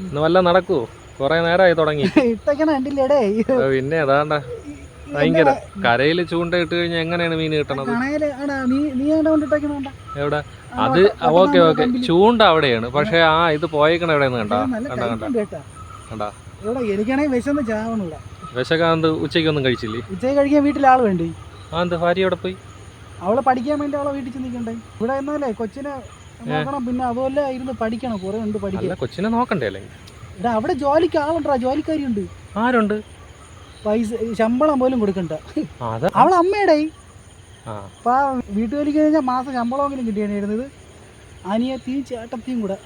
ഇന്ന് വല്ല നടക്കുവോ? കൊറേ നേരമായി തുടങ്ങി. പിന്നെ അതാണ്ട ഭയങ്കര കരയില് ചൂണ്ട ഇട്ട് കഴിഞ്ഞാൽ എങ്ങനെയാണ് മീൻ കിട്ടണത്? എവിടെ? അത് ഓക്കെ ഓക്കെ, ചൂണ്ട അവിടെയാണ്. പക്ഷെ ആ ഇത് പോയേക്കണ എവിടെയെന്ന് കണ്ടാ? കണ്ടാ? എനിക്കാണെങ്കിൽ വിശന്ന് ചാവണില്ല. വിശക്കാന്ത് ഉച്ചയ്ക്കൊന്നും കഴിച്ചില്ലേ? ഉച്ചയ്ക്ക് കഴിക്കാൻ വീട്ടിൽ ആള് വേണ്ടി. ആ എന്ത് ഭാര്യ എവിടെ പോയി? അവളെ പഠിക്കാൻ വേണ്ടി അവളെ വീട്ടിൽ ചെന്നിക്കണ്ടേ. ഇവിടെ എന്നാലേ കൊച്ചിനെ നോക്കണം, പിന്നെ അതുപോലെ ഇരുന്ന് പഠിക്കണം. കുറെ ഉണ്ട് പഠിക്കാൻ. കൊച്ചിനെ നോക്കണ്ടേ? അല്ലെങ്കിൽ ഇവിടെ അവിടെ ജോലിക്ക് ആളുണ്ടാ, ജോലിക്കാരിയുണ്ട്. ആരുണ്ട്? പൈസ ശമ്പളം പോലും കൊടുക്കണ്ട. അവളെ അമ്മയുടെ അപ്പൊ വീട്ടുജോലിക്ക് കഴിഞ്ഞാൽ മാസം ശമ്പളമെങ്കിലും കിട്ടിയായിരുന്നത്. അനിയത്തിയും ചേട്ടത്തിയും കൂടെ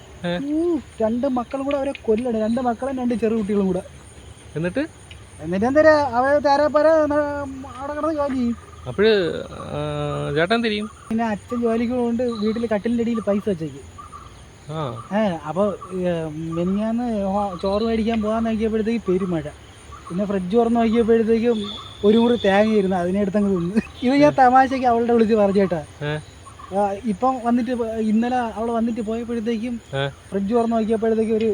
2 മക്കളും കൂടെ അവരെ കൊല്ലണം. 2 മക്കളും 2 ചെറു കുട്ടികളും കൂടെ. എന്നിട്ട് എന്തേരാ അവരെ തേരാപ്പര അവിടെ കിടന്ന് ജോലി ചെയ്യും. അപ്പോഴ് ചേട്ടൻ തിരിയും. പിന്നെ അച്ഛൻ ജോലിക്ക് കൊണ്ട് വീട്ടിൽ കട്ടിലിൻ്റെ അടിയിൽ പൈസ വെച്ചേക്ക്. അപ്പോൾ മെനിഞ്ഞാന്ന് ചോറ് മേടിക്കാൻ പോകാൻ നോക്കിയപ്പോഴത്തേക്ക് പെരുമഴ. പിന്നെ ഫ്രിഡ്ജ് തുറന്ന് നോക്കിയപ്പോഴത്തേക്കും 1 മുറി തേങ്ങ ഇരുന്നു. അതിനെടുത്തങ്ങ് തിന്ന്. ഇത് ഞാൻ തമാശയ്ക്ക് അവളുടെ വിളിച്ച് പറഞ്ഞേട്ടാ. ഇപ്പം വന്നിട്ട് ഇന്നലെ അവൾ വന്നിട്ട് പോയപ്പോഴത്തേക്കും ഫ്രിഡ്ജ് തുറന്ന് നോക്കിയപ്പോഴത്തേക്കും ഒരു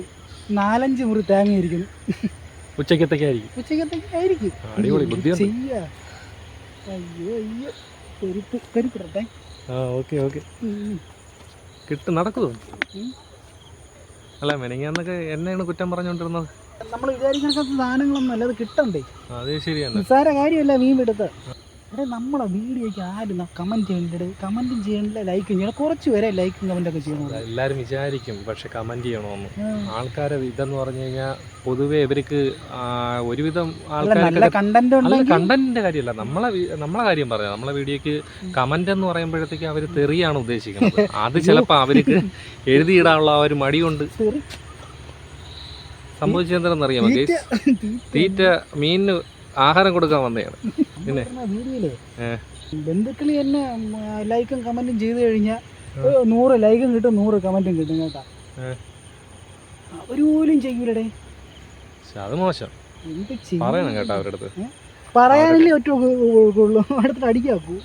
4-5 മുറി തേങ്ങ ഇരിക്കുന്നു. ഉച്ചക്കത്തേക്കായിരിക്കും. ചെയ്യാ. അയ്യോ അയ്യോ, പെരുപ്പിടട്ടെ. കിട്ടും നടക്കുമോ? അല്ല മെനങ്ങാന്നൊക്കെ എന്നെയാണ് കുറ്റം പറഞ്ഞുകൊണ്ടിരുന്നത്. നമ്മൾ വിചാരിക്കുന്ന സാധനങ്ങളൊന്നും അല്ല, അത് കിട്ടണ്ടേ. അതേ ശരിയാണ്. നിസ്സാര കാര്യമല്ല മീൻ പിടുത്തം. ഇവിടെ നമ്മളെ വീഡിയോയ്ക്ക് ആരും കമൻറ്റ് ചെയ്യണ്ടേ? കമൻറ്റും ചെയ്യണില്ല, ലൈക്കും ചെയ്യണം. കുറച്ച് പേരെ ലൈക്കും കമൻറ്റൊക്കെ ചെയ്യണം. എല്ലാവരും വിചാരിക്കും, പക്ഷെ കമൻറ്റ് ചെയ്യണമെന്ന്. ആൾക്കാരെ ഇതെന്ന് പറഞ്ഞു കഴിഞ്ഞാൽ പൊതുവെ ഇവർക്ക് ഒരുവിധം ആൾക്കാർ കണ്ടന്റിന്റെ കാര്യമല്ല, നമ്മളെ കാര്യം പറയാം. നമ്മളെ വീഡിയോക്ക് കമന്റ് എന്ന് പറയുമ്പോഴത്തേക്ക് അവർ തെറിയാണ് ഉദ്ദേശിക്കുന്നത്. അത് ചിലപ്പോൾ അവർക്ക് എഴുതിയിടാനുള്ള ആ ഒരു മടി കൊണ്ട് സംഭവിച്ചെന്താണെന്നറിയാമോ? തീറ്റ മീനിന് ആഹാരം കൊടുക്കാൻ വന്നതാണ്. പിന്നെ ബന്ധുക്കളി തന്നെ ലൈക്കും കമന്റും ചെയ്ത് കഴിഞ്ഞാൽ 100 ലൈക്കും കിട്ടും, 100 കമന്റും കിട്ടും കേട്ടാ. ഒരു പോലും ചെയ്യൂലടേ. അത് മോശം പറയണം കേട്ടോ അവരുടെ അടുത്ത്. പറയാനല്ലേ ഒറ്റ അടുത്തിട്ട് അടിക്കാക്കൂ.